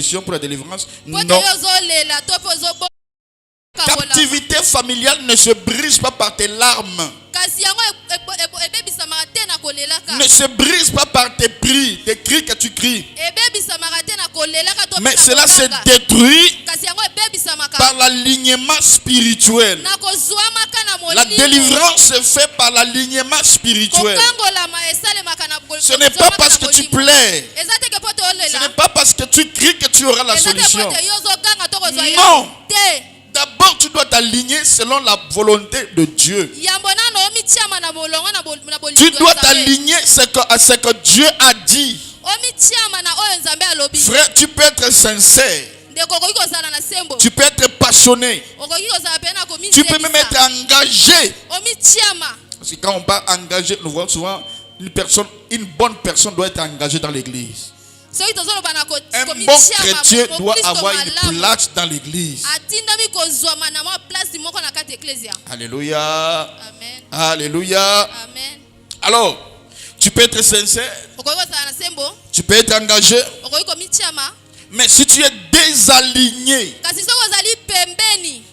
pour la délivrance. Non. Captivité familiale ne se brise pas par tes larmes. Ne se brise pas par tes cris que tu cries. Mais cela se détruit par l'alignement spirituel. La délivrance se fait par l'alignement spirituel. Ce n'est pas parce que tu plais. Ce n'est pas parce que tu cries que tu auras la solution. Non. D'abord, tu dois t'aligner selon la volonté de Dieu. Tu dois t'aligner à ce que Dieu a dit. Frère, tu peux être sincère. Tu peux être passionné. Tu peux même être engagé. Parce que quand on parle engagé, nous voyons souvent une bonne personne doit être engagée dans l'église. Un bon chrétien doit avoir une place dans l'église. Alléluia. Amen. Alléluia. Amen. Alors, tu peux être sincère. Tu peux être engagé. Mais si tu es désaligné,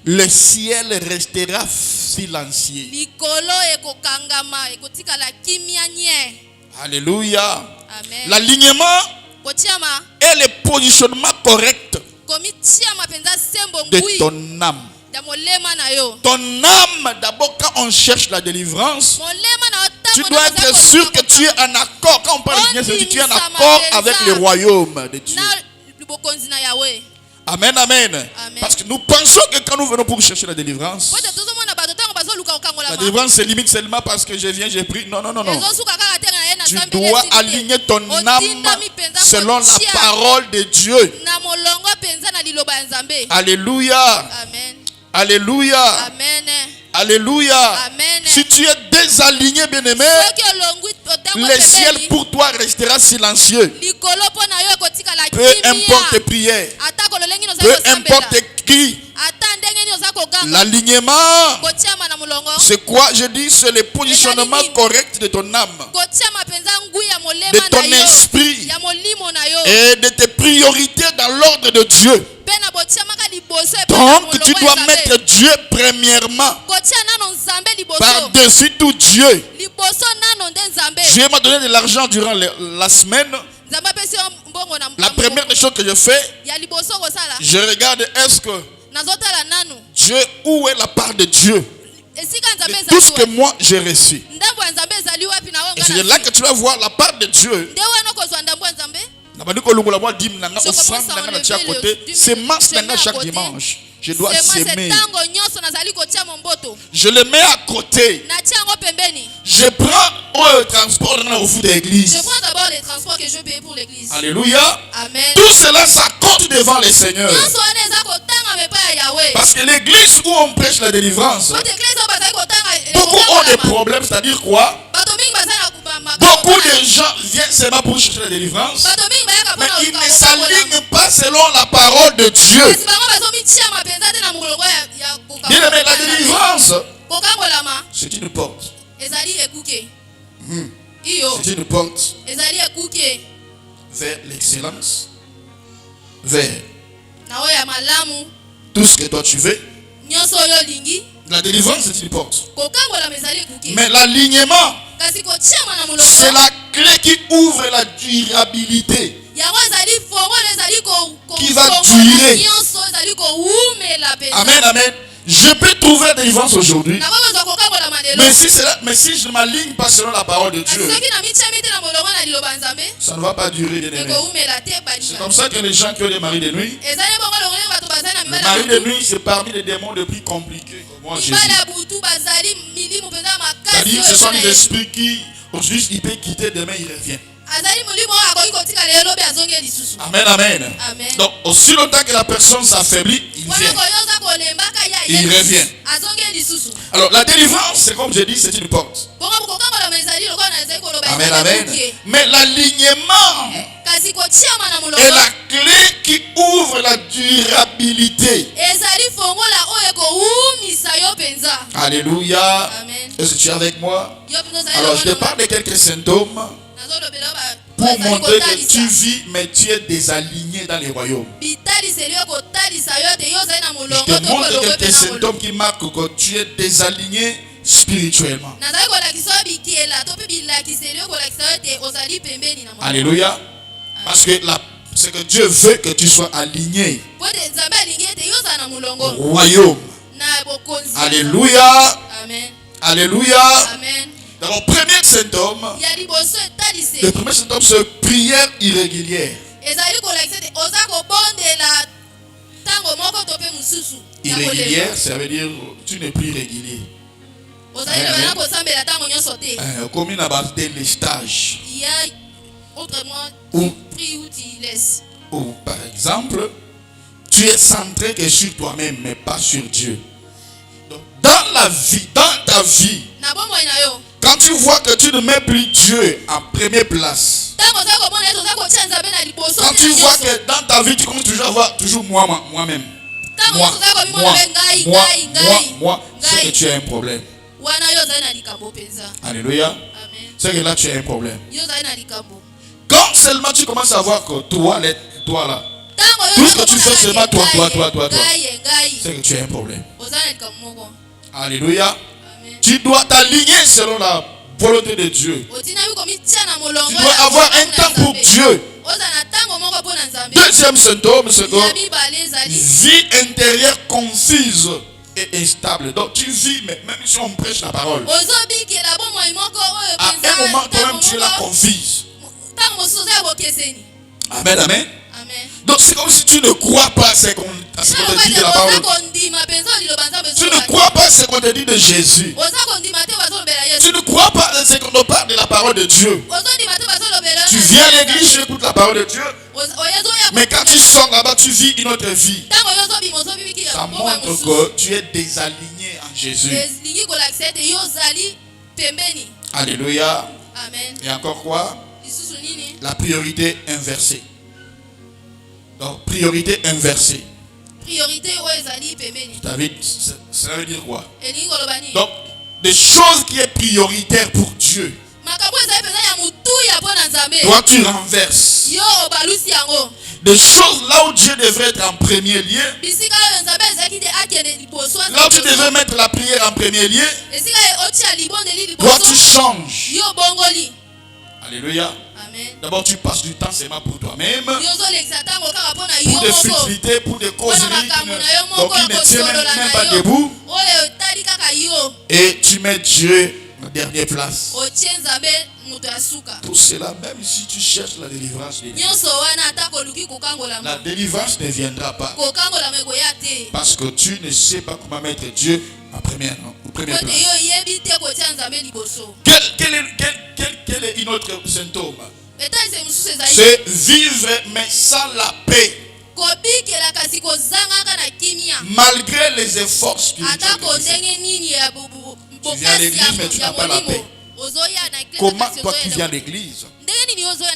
le ciel restera silencieux. Alléluia. L'alignement et le positionnement correct de ton âme. Ton âme, d'abord, quand on cherche la délivrance, tu dois être sûr que tu es en accord. Quand on parle de Dieu, tu es en accord avec le royaume de Dieu. Amen, amen. Parce que nous pensons que quand nous venons pour chercher la délivrance se limite seulement parce que je viens, j'ai pris. Non, non, non, non. Tu dois aligner ton âme selon la parole de Dieu. Alléluia. Alléluia. Alléluia. Amen. Si tu es désaligné, bien-aimé, le ciel pour toi restera silencieux. Peu importe tes prières, peu importe tes cris, l'alignement, c'est quoi? Je dis, c'est le positionnement correct de ton âme, de ton esprit et de tes priorités dans l'ordre de Dieu. Donc tu dois mettre Dieu premièrement, par-dessus tout Dieu. Dieu m'a donné de l'argent durant la semaine. La première des choses que je fais, je regarde, est-ce que Dieu, où est la part de Dieu de tout ce que moi j'ai reçu? Et c'est là que tu vas voir la part de Dieu. C'est masse chaque dimanche. Je dois s'aimer. Je le mets à côté. Je prends le transport dans le d'église. Je prends d'abord les transports que je paye pour l'église. Alléluia. Amen. Tout cela, ça compte devant le Seigneur. Parce que l'église où on prêche la délivrance, beaucoup ont des problèmes, c'est-à-dire quoi? Beaucoup de gens viennent seulement pour chercher la délivrance, mais ils ne s'alignent pas selon la parole de Dieu. Bien aimé, la délivrance, c'est une porte. C'est une porte vers l'excellence, vers tout ce que toi tu veux. La délivrance, c'est une porte. Mais l'alignement, c'est la clé qui ouvre la durabilité, qui va durer. Amen, amen. Je peux trouver la délivrance aujourd'hui, mais si je ne m'aligne pas selon la parole de Dieu, ça ne va pas durer, bien aimé. C'est comme ça que les gens qui ont des maris de nuit, le mari de nuit, c'est parmi les démons les plus compliqués. Moi, j'ai dit. C'est-à-dire, ce sont des esprits qui, aujourd'hui, il peut quitter, demain, il revient. Amen, amen. Donc, aussi longtemps que la personne s'affaiblit, il vient. Il revient. Alors, la délivrance, c'est comme je dis, c'est une porte. Amen, amen. Mais l'alignement est la clé qui ouvre la durabilité. Alléluia. Est-ce que tu es avec moi? Alors, je te parle de quelques symptômes pour montrer que tu vis, mais tu es désaligné dans les royaumes. Je te montre quelques symptômes qui marquent que tu es désaligné spirituellement. Alléluia. Parce que c'est que Dieu veut que tu sois aligné au royaume. Alléluia. Amen. Alléluia. Amen. D'abord, premier symptôme. Le premier symptôme, c'est prière irrégulière. Irrégulière, ça veut dire tu n'es plus régulier. Comme il y a des stages. Ou par exemple, tu es centré que sur toi-même, mais pas sur Dieu. Donc, dans la vie, dans ta vie, quand tu vois que tu ne mets plus Dieu en première place, quand tu vois que dans ta vie, tu commences toujours à voir toujours moi-même. Moi, c'est que tu as un problème. Alléluia. C'est que là, tu as un problème. Quand seulement tu commences à voir que toi là, tout ce que tu fais seulement toi, c'est que tu as un problème. Alléluia. Tu dois t'aligner selon la volonté de Dieu. Tu dois avoir un temps pour Dieu. Deuxième symptôme, c'est que vie intérieure confuse et instable. Donc tu vis, mais même si on prêche la parole, à un moment toi-même tu es là confuse. Amen, amen. Donc c'est comme si tu ne crois pas ce qu'on te dit de la parole. Tu ne crois pas ce qu'on te dit de Jésus. Tu ne crois pas ce qu'on te parle de la parole de Dieu. Tu viens à l'église, tu écoutes la parole de Dieu. Mais quand tu sors là-bas, tu vis une autre vie. Ça montre que tu es désaligné en Jésus. Alléluia. Et encore quoi? La priorité inversée. Donc, priorité inversée. Ça veut dire quoi? Donc, des choses qui sont prioritaires pour Dieu, toi tu renverses. Des choses là où Dieu devrait être en premier lieu, là où tu devrais mettre la prière en premier lieu, toi tu changes. Alléluia. D'abord tu passes du temps seulement pour toi-même, pour des futilités, pour des causeries qui ne tiennent même pas debout, et tu mets Dieu en dernière place. Tout cela, même si tu cherches la délivrance, la délivrance ne viendra pas, parce que tu ne sais pas comment mettre Dieu en première place. Quel est un autre symptôme? C'est vivre mais sans la paix, malgré les efforts spirituels. Tu viens à l'église mais tu n'as pas la paix. Comment toi qui viens à l'église,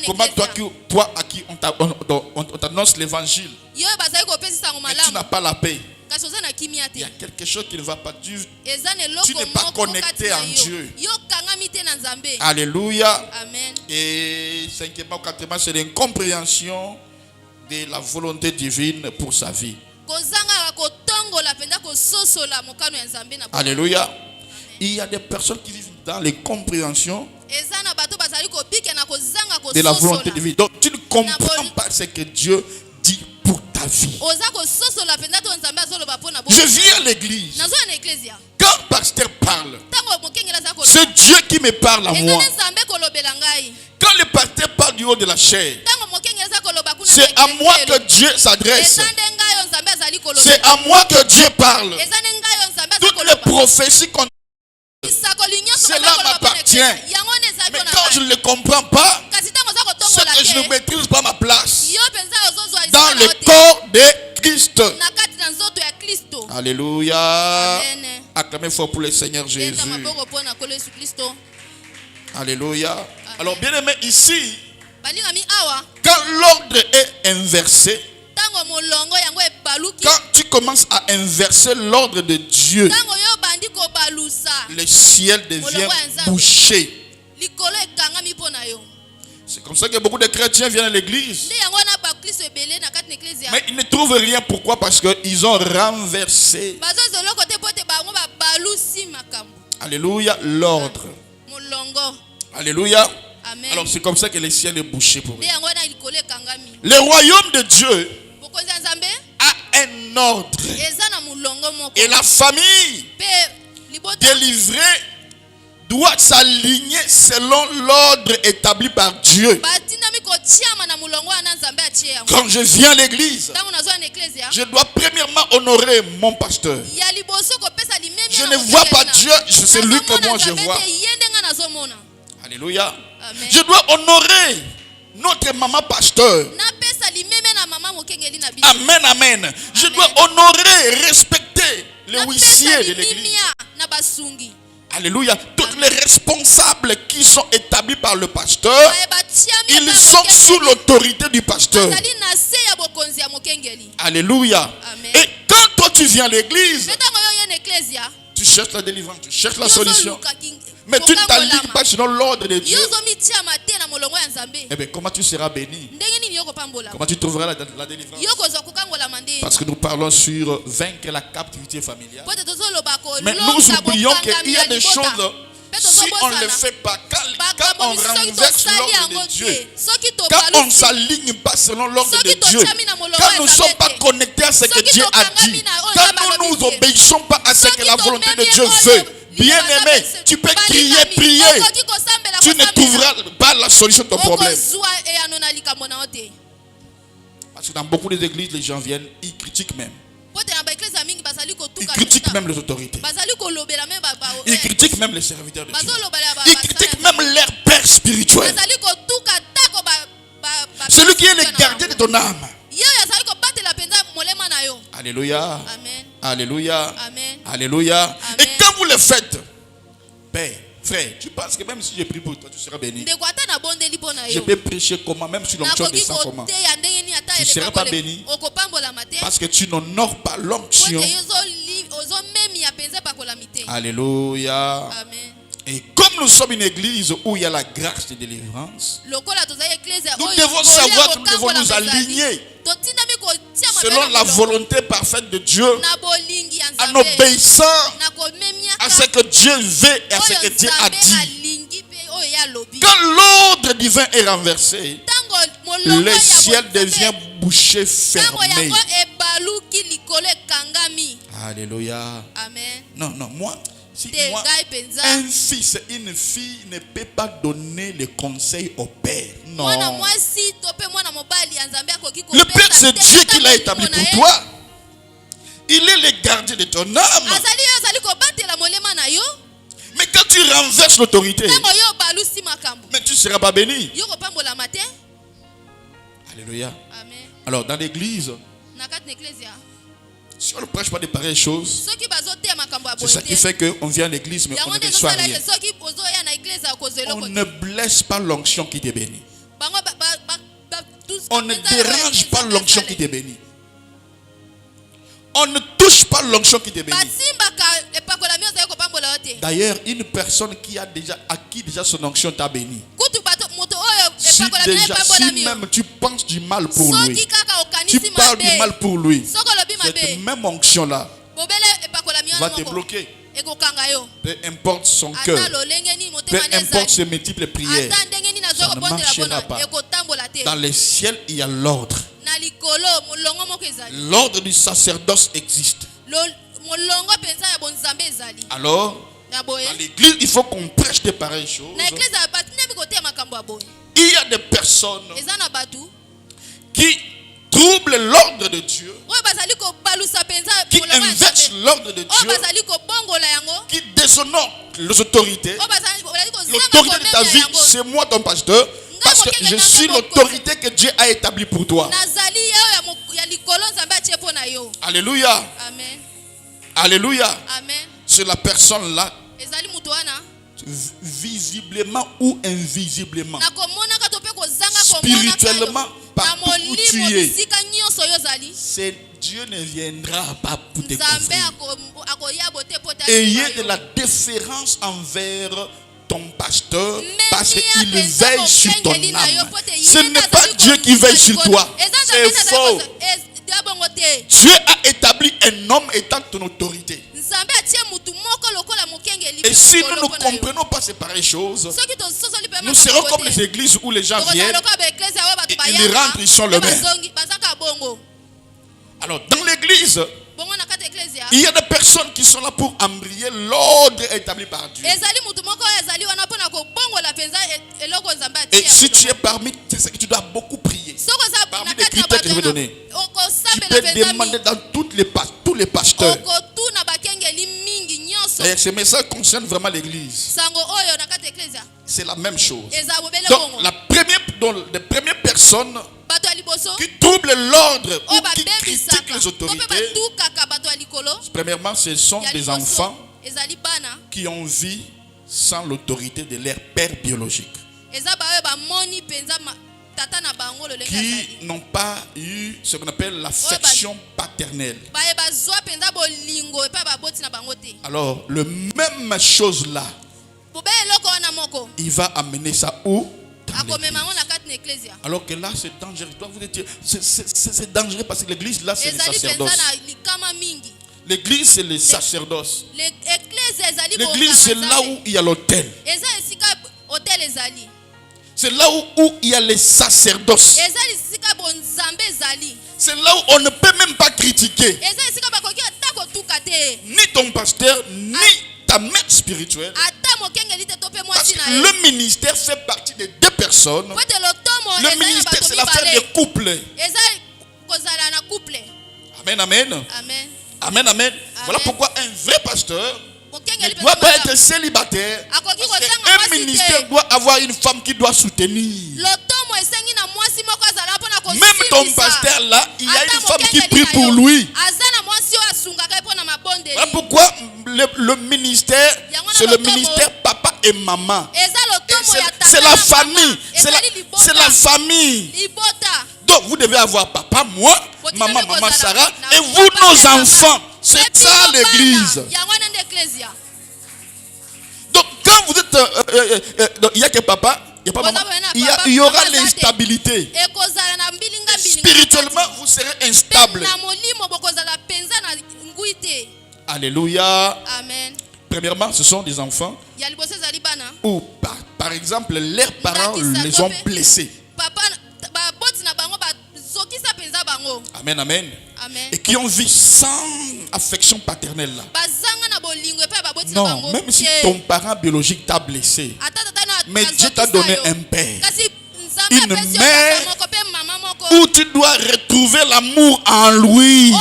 comment toi à qui on t'annonce l'évangile, mais tu n'as pas la paix? Il y a quelque chose qui ne va pas. Tu n'es pas connecté en Dieu. Alléluia. Et cinquièmement, quatrièmement, c'est l'incompréhension de la volonté divine pour sa vie. Alléluia. Il y a des personnes qui vivent dans l'incompréhension de la volonté divine. Donc tu ne comprends pas ce que Dieu dit pour ta vie. Je viens à l'église. Quand le pasteur parle, c'est Dieu qui me parle à moi. Quand le pasteur parle du haut de la chair, c'est à moi que Dieu s'adresse. C'est à moi que Dieu parle. Toutes les prophéties qu'on cela m'appartient. Mais quand je ne le comprends pas, c'est que je ne maîtrise pas ma place dans le corps de Christ. Alléluia. Acclamez fort pour le Seigneur Jésus. Alléluia. Alors bien aimé, ici, quand l'ordre est inversé, quand tu commences à inverser l'ordre de Dieu, le ciel devient bouché. C'est comme ça que beaucoup de chrétiens viennent à l'église. Mais ils ne trouvent rien. Pourquoi? Parce qu'ils ont renversé. Alléluia, l'ordre. Alléluia. Amen. Alors c'est comme ça que le ciel est bouché pour eux. Le royaume de Dieu a un ordre. Et la famille délivrée doit s'aligner selon l'ordre établi par Dieu. Quand je viens à l'église, je dois premièrement honorer mon pasteur. Je ne vois pas Dieu, c'est lui que moi je vois. Alléluia. Amen. Je dois honorer notre maman pasteur. Amen, amen. Je dois honorer, respecter le huissier de l'église. Alléluia. Tous les responsables qui sont établis par le pasteur, ils sont sous l'autorité du pasteur. Alléluia. Amen. Et quand toi tu viens à l'église, tu cherches la délivrance, tu cherches la solution. Mais tu ne t'alignes pas selon l'ordre de Dieu. Eh bien, comment tu seras béni? Comment tu trouveras la délivrance? Parce que nous parlons sur vaincre la captivité familiale. Mais nous oublions qu'il y a des choses, si on ne le fait pas, quand on renverse l'ordre de Dieu, quand on ne s'aligne pas selon l'ordre de Dieu, quand nous ne sommes pas connectés à ce que Dieu a dit, quand nous n'obéissons pas à ce que la volonté de Dieu veut, bien-aimé, tu peux crier, prier, tu ne trouveras pas la solution de ton problème. Parce que dans beaucoup d'églises, les gens viennent, ils critiquent même. Ils critiquent même les autorités. Ils critiquent même les serviteurs de Dieu. Ils critiquent même leur père spirituel. Celui qui est le gardien de ton âme. Alléluia. Amen. Alléluia. Amen. Alléluia. Amen. Et quand vous le faites, père, frère, tu penses que même si j'ai pris pour toi, tu seras béni. Je peux prêcher comment, même si l'onction descend comment. Tu ne seras pas béni. Parce que tu n'honores pas l'onction. Alléluia. Amen. Et comme nous sommes une église où il y a la grâce de délivrance, nous devons savoir que nous devons nous aligner selon la volonté parfaite de Dieu, en obéissant à ce que Dieu veut et à ce que Dieu a dit. Quand l'ordre divin est renversé, le ciel devient bouché, fermé. Alléluia. Amen. Non, moi, si moi, un fils, une fille ne peut pas donner le conseil au père. Non. Le père, c'est Dieu qui l'a établi pour toi. Il est le gardien de ton âme. Mais quand tu renverses l'autorité, mais tu ne seras pas béni. Alléluia. Amen. Alors, dans l'église, si on ne prêche pas de pareilles choses, c'est ça qui fait qu'on vient à l'église, mais on ne reçoit rien. On ne blesse pas l'onction qui te bénit. On ne dérange pas l'onction qui te bénit. On ne touche pas l'onction qui te bénit. D'ailleurs, une personne qui a déjà acquis son onction t'a béni. Si même tu penses du mal pour lui, tu parles du mal pour lui, cette même onction-là va te bloquer. Peu importe son cœur, peu importe ses multiples prières, ça ne marchera pas. Dans le ciel, il y a l'ordre. L'ordre du sacerdoce existe. Alors, dans l'église, il faut qu'on prêche de pareilles choses. Il y a des personnes qui troublent l'ordre de Dieu, qui inversent l'ordre de Dieu, qui déshonorent les autorités. L'autorité de ta vie, c'est moi ton pasteur, parce que je suis l'autorité que Dieu a établie pour toi. Alléluia. Amen. Alléluia. Amen. C'est la personne-là, visiblement ou invisiblement, spirituellement, partout où tu es, Dieu ne viendra pas pour te couvrir. Ayez de la déférence envers ton ton pasteur parce qu'il veille sur ton âme. Ce n'est pas Dieu qui veille sur toi. C'est faux. Dieu a établi un homme étant ton autorité. Et si nous ne comprenons pas ces pareilles choses, nous serons comme les églises où les gens viennent, ils rentrent, ils sont le même. Alors, dans l'église, il y a des personnes qui sont là pour embrayer l'ordre établi par Dieu. Et si tu es parmi, c'est ce que tu dois beaucoup prier. Parmi les critères que je vais donner, tu peux demander dans tous les pasteurs. Et ce message concerne vraiment l'église. C'est la même chose. Donc, les premières personnes qui troublent l'ordre ou qui critiquent les autorités, premièrement, ce sont des enfants qui ont vu sans l'autorité de leur père biologique, qui n'ont pas eu ce qu'on appelle l'affection paternelle. Alors, le même chose là, il va amener ça où? Alors que là, c'est dangereux. C'est dangereux parce que l'église là, c'est le sacerdoce. L'église, c'est le sacerdoce. L'église, c'est là où il y a l'autel. C'est là où il y a les sacerdoces. C'est là où on ne peut même pas critiquer ni ton pasteur, ni ta mère spirituelle. Parce que le ministère fait partie des deux personnes. Le ministère, c'est l'affaire des couples. Amen, amen. Amen, amen. Voilà pourquoi un vrai pasteur ne doit pas être célibataire. Un ministère doit avoir une femme qui doit soutenir. Même ton pasteur là, il y a une femme qui prie pour lui. Voilà pourquoi le ministère, c'est le ministère papa et maman. C'est la famille. C'est la famille. Donc vous devez avoir papa, moi, maman Sarah, et vous nos enfants. C'est ça l'église. Donc quand vous êtes, il n'y a que papa, il n'y a pas maman, il y aura l'instabilité. Spirituellement, vous serez instable. Alléluia. Amen. Premièrement, ce sont des enfants où, par exemple, leurs parents les ont blessés. Amen, amen. Et qui ont vu sans affection paternelle là. Non, même si ton parent biologique t'a blessé, mais Dieu t'a donné un père, une mère, où tu dois retrouver l'amour en lui.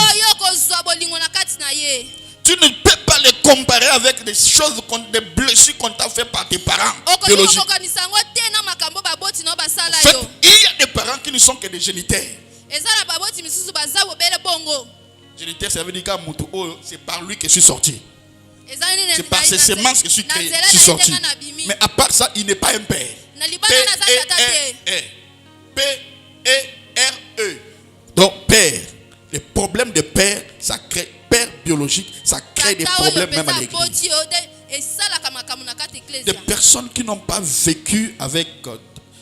Tu ne peux pas les comparer avec des choses, des blessures qu'on t'a fait par tes parents biologiques. En fait, il y a des parents qui ne sont que des géniteurs. Génitaire, ça veut dire que c'est par lui que je suis sorti. C'est par ses semences que je suis sorti. Mais à part ça, il n'est pas un père. P-E-R-E. Donc, père. Les problèmes de père, ça crée, père biologique, ça crée des problèmes même à l'église. Des personnes qui n'ont pas vécu avec,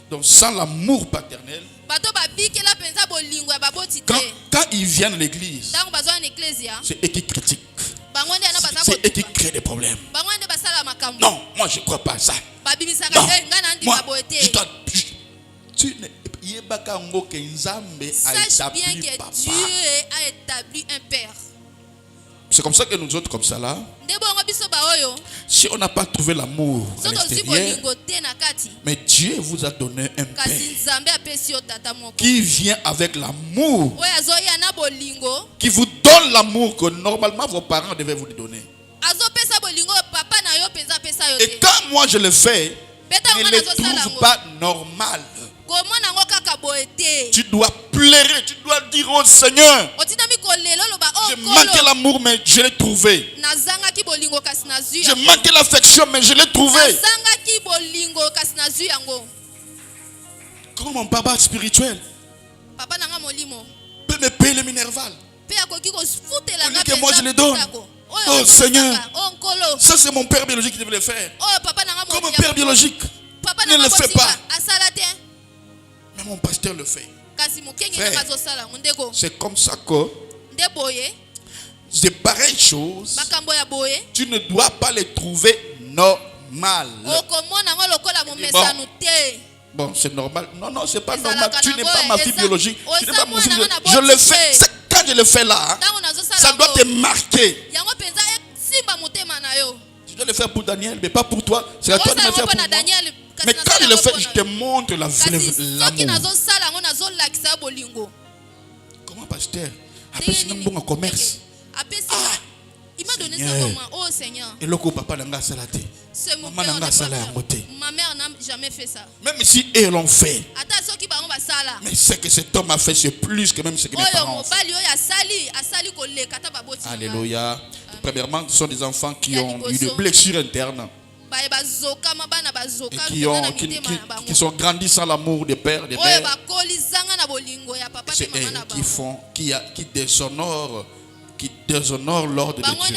donc sans l'amour paternel, quand ils viennent à l'église, c'est eux qui critiquent. C'est eux qui créent des problèmes. Non, moi je ne crois pas à ça. Non, moi, Dieu a établi un père. C'est comme ça que nous autres, comme ça là, si on n'a pas trouvé l'amour à l'extérieur, mais Dieu vous a donné un père qui vient avec l'amour, qui vous donne l'amour que normalement vos parents devaient vous donner. Et quand moi je le fais, je ne le trouve pas normal. Tu dois pleurer, tu dois dire au Seigneur, je manquais l'amour mais je l'ai trouvé. Je manquais l'affection mais je l'ai trouvé. Comme mon papa spirituel peut me payer le minerval. Que moi je le donne. Oh Seigneur, ça c'est mon père biologique qui devait le faire. Comme un père biologique ne le fait pas. Mais mon pasteur le fait. Frère, c'est comme ça que ces pareilles choses, tu ne dois pas les trouver normales. Bon, c'est normal. Non, non, c'est pas normal. Tu n'es pas ma fille biologique. Tu n'es pas mon fils biologique. Je le fais. Quand je le fais là, ça doit te marquer. Tu dois le faire pour Daniel, mais pas pour toi. C'est à toi de le faire pour moi. Mais quand je le fais, je te montre l'amour. Comment pasteur? Après, c'est un bon commerce. Il m'a donné ça comme oh Seigneur. Et le papa n'a pas salate. Ma mère n'a jamais fait ça. Même si elles l'ont fait. Mais ce que cet homme a fait, c'est plus que même ce que mes parents ont fait. Alléluia. Premièrement, ce sont des enfants qui ont eu des blessures internes. Et qui sont grandis sans l'amour des pères, des mères. C'est eux qui déshonorent l'ordre de Dieu.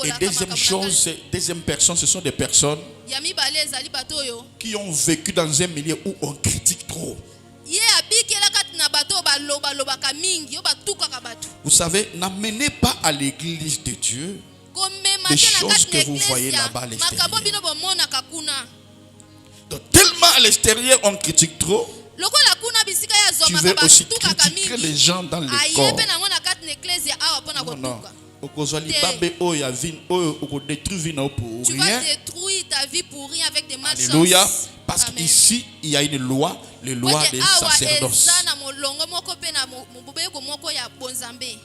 Et deuxième personne, ce sont des personnes qui ont vécu dans un milieu où on critique trop. Vous savez, n'amenez pas à l'église de Dieu des choses que vous voyez là-bas à l'extérieur. Donc, tellement à l'extérieur on critique trop, tu veux aussi critiquer les gens dans le corps. Non, non. Tu vas détruire ta vie pour rien avec des malchances. Alléluia. Parce qu'ici, il y a une loi, les lois des sacerdoces.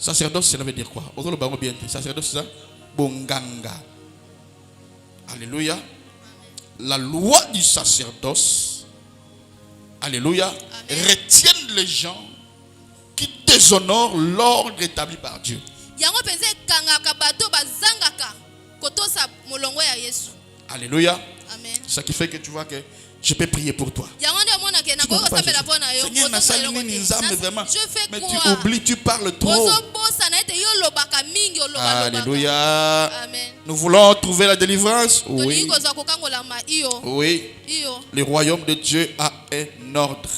Sacerdoce, ça veut dire quoi? Sacerdoce, c'est ça? Bonganga. Alléluia. La loi du sacerdoce, alléluia, retiennent les gens qui déshonorent l'ordre établi par Dieu. Alléluia. Amen. Ce qui fait que tu vois que je peux prier pour toi. Mais tu oublies, tu parles trop. Alléluia. Amen. Nous voulons trouver la délivrance. Oui. Oui. Le royaume de Dieu a un ordre.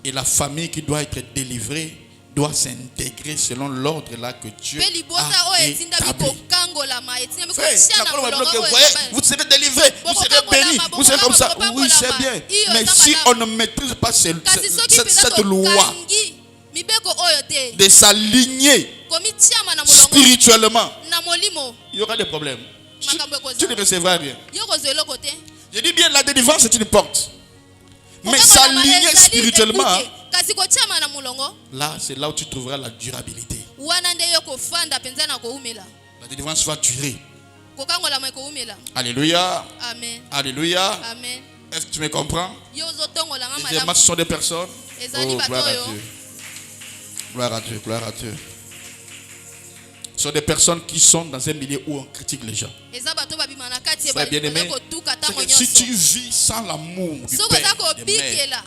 Et la famille qui doit être délivrée doit s'intégrer selon l'ordre là que Dieu a établi. Vous serez délivrés, vous serez bénis, vous serez comme ça. Oui, c'est bien. Mais si on ne maîtrise pas cette loi de s'aligner spirituellement, il y aura des problèmes. Tu ne recevras rien. Je dis bien, la délivrance c'est une porte. Mais s'aligner spirituellement, là, c'est là où tu trouveras la durabilité. La délivrance va durer. Alléluia. Amen. Alléluia. Amen. Est-ce que tu me comprends? Deuxièmement, ce sont des personnes. Oh, gloire à Dieu. Gloire à Dieu, gloire à Dieu. Ce sont des personnes qui sont dans un milieu où on critique les gens. Frère bien-aimé, si tu vis sans l'amour du Père, des mères,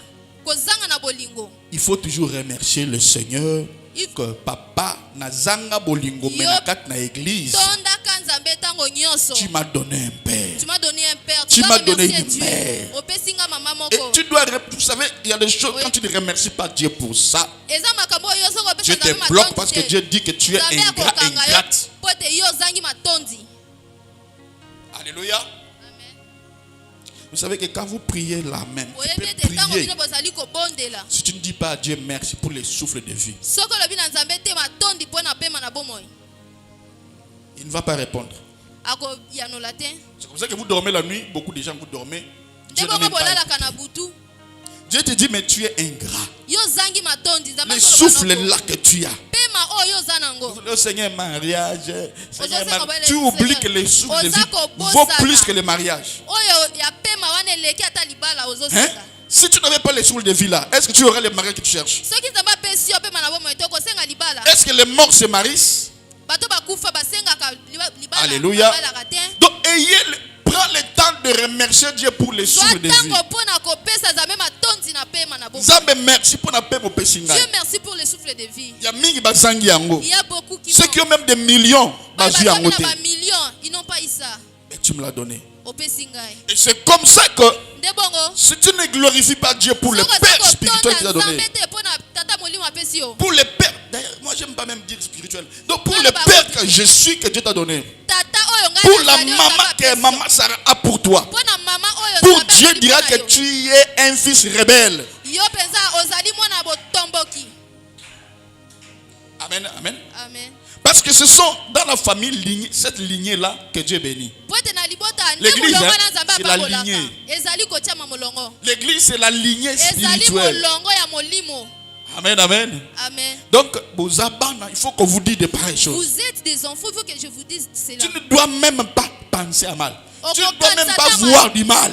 il faut toujours remercier le Seigneur que papa nazanga bolingo menakat na église. Tu m'as donné un père. Tu m'as donné une mère. Et tu dois, vous savez, il y a des choses quand tu ne remercies pas Dieu pour ça. Dieu te bloque parce que Dieu dit que tu es ingrat, ingrate. Alléluia. Vous savez que quand vous priez là même, tu peux prier. Si tu ne dis pas à Dieu merci pour les souffles de vie, il ne va pas répondre. C'est comme ça que vous dormez la nuit, beaucoup de gens vous dormez. Dieu ne pas Dieu te dit mais tu es ingrat. Les souffles là que tu as. Le Seigneur mariage, tu oublies que les souffles de vie vaut plus que le mariage. Hein? Si tu n'avais pas les souffles de vie là, est-ce que tu aurais le mariage que tu cherches? Est-ce que les morts se marient? Alléluia. Donc prends le temps de remercier Dieu pour les souffles de vie. Zambe merci pour la paix mon pessinga. Dieu merci pour le souffle de vie. Il y a mingi bazangi yango. Il y a beaucoup qui ceux qui ont même des millions bazu yango te. Ils n'ont pas eu ça. Mais tu me l'as donné. Au pessinga. Et c'est comme ça que si tu ne glorifies pas Dieu pour le Père spirituel qu'il t'a donné. Pour le Père, d'ailleurs, moi j'aime pas même dire spirituel. Donc pour le Père que je suis, que Dieu t'a donné. Pour la maman que maman Sarah a pour toi. Pour Dieu dira que tu es un fils rebelle. Amen, amen. Amen. Parce que ce sont dans la famille, cette lignée-là que Dieu bénit. L'église, c'est la lignée. L'église, c'est la lignée spirituelle. Amen, amen. Amen. Donc, il faut que vous dites de pareilles choses. Vous êtes des enfants, il faut que je vous dise cela. Tu ne dois même pas penser à mal. Tu ne dois même pas voir du mal.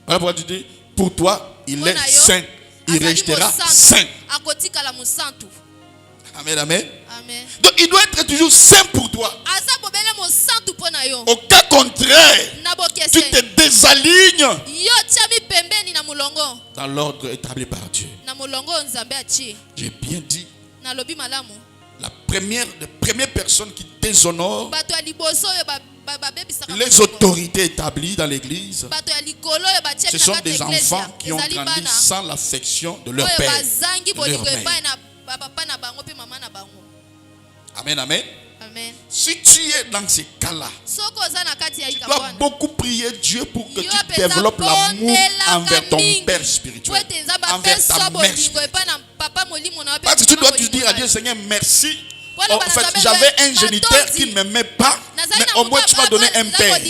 Voilà pourquoi tu dis, pour toi, il est saint. Il restera saint. Amen, amen. Amen. Donc il doit être toujours saint pour toi. Au cas contraire, tu te désalignes dans l'ordre établi par Dieu. J'ai bien dit. La première personne qui déshonore les autorités établies dans l'église, ce sont des enfants qui ont grandi sans l'affection de leur père, de leur mère. Amen, amen. Amen. Si tu es dans ces cas-là, tu dois beaucoup prier Dieu pour que tu développes l'amour envers ton père spirituel, envers ta mère spirituelle. Parce que tu dois te dire à Dieu, Seigneur, merci. En fait, j'avais un géniteur qui ne m'aimait pas, mais au moins tu m'as donné un père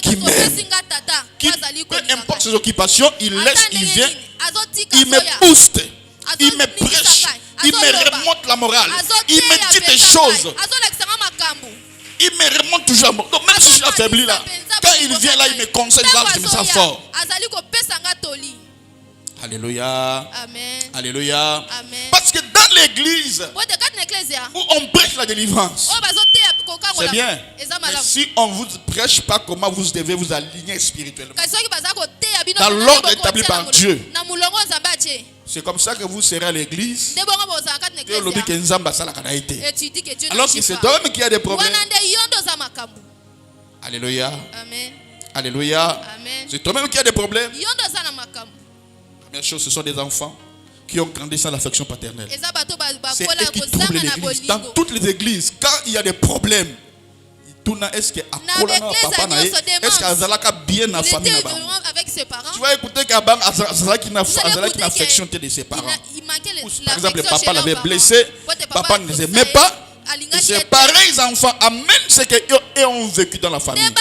qui m'aime. Peu importe ses occupations, il laisse, il vient, il me booste, il me prêche, il me remonte la morale, il me dit des choses. Il me remonte toujours. Donc même si je suis affaibli là, quand il vient là, il me conseille, je me sens fort. Alléluia. Amen. Alléluia. Amen. Parce que dans l'église où on prêche la délivrance, c'est bien. Mais si on ne vous prêche pas comment vous devez vous aligner spirituellement dans l'ordre établi par Dieu, c'est comme ça que vous serez à l'église. Alors que c'est toi-même qui a des problèmes. Alléluia. Amen. Alléluia. Amen. C'est toi-même qui a des problèmes. Première chose, ce sont des enfants qui ont grandi sans l'affection paternelle. C'est eux qui troublent l'église. Dans toutes les églises, quand il y a des problèmes, est-ce que bien la famille avec ses parents? Tu vas écouter qu'Abang a une affection de ses parents. Par exemple, papa l'avait blessé, papa ne les aimait pas. Et ces pareils enfants amènent ce qu'ils ont vécu dans la famille. Dans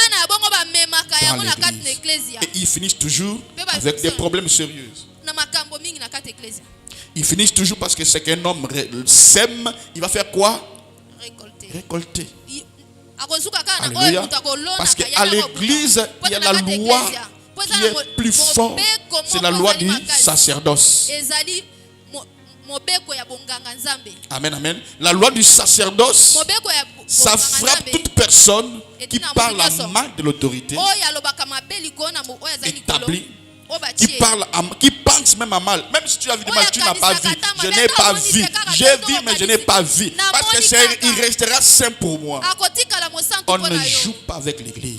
l'église. Et ils finissent toujours avec des problèmes sérieux. Ils finissent toujours parce que c'est qu'un homme sème, il va faire quoi? Récolter. Alléluia. Parce qu'à l'église, il y a la loi qui est plus forte. C'est la loi du sacerdoce. Amen, amen. La loi du sacerdoce, ça frappe toute personne qui parle mal de l'autorité établie, qui pense même à mal. Même si tu as vu du mal, tu n'as pas vu. Je n'ai pas vu. J'ai vu, mais je n'ai pas vu. Parce que il restera saint pour moi. On ne joue pas avec l'église.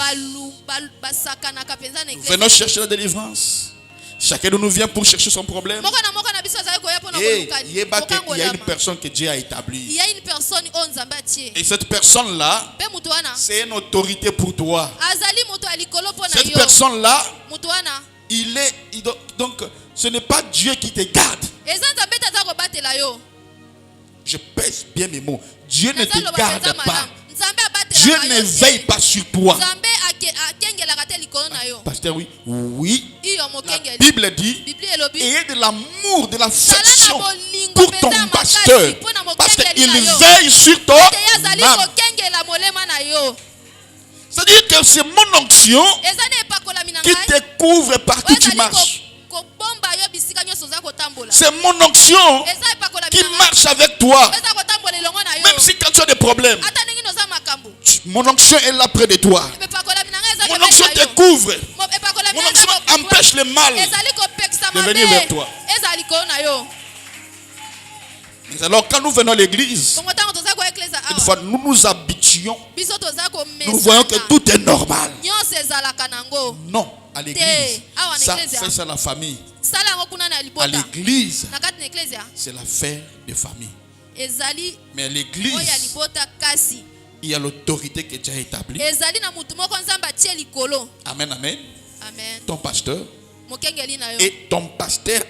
Venons chercher la délivrance. Chacun de nous vient pour chercher son problème. Et il y a une personne que Dieu a établie. Et cette personne-là, c'est une autorité pour toi. Cette personne-là, donc ce n'est pas Dieu qui te garde. Je pèse bien mes mots. Dieu ne te garde pas. Dieu ne veille pas sur toi. Pasteur, oui. La Bible dit, ayez de l'amour, de l'affection pour ton pasteur. Parce qu'il veille sur ton âme. C'est-à-dire que c'est mon onction qui te couvre partout où tu marches. C'est mon onction qui marche avec toi. Même si quand tu as des problèmes, mon onction est là près de toi. Mon onction te couvre. empêche le mal de venir vers toi. Alors quand nous venons à l'église, une fois nous nous habituons, nous voyons que tout est normal. Non, à l'église, ça fait ça la famille. À l'église, c'est l'affaire de famille. Mais à l'église, il y a l'autorité qui est déjà établie. Amen, amen. Ton pasteur. Et ton pasteur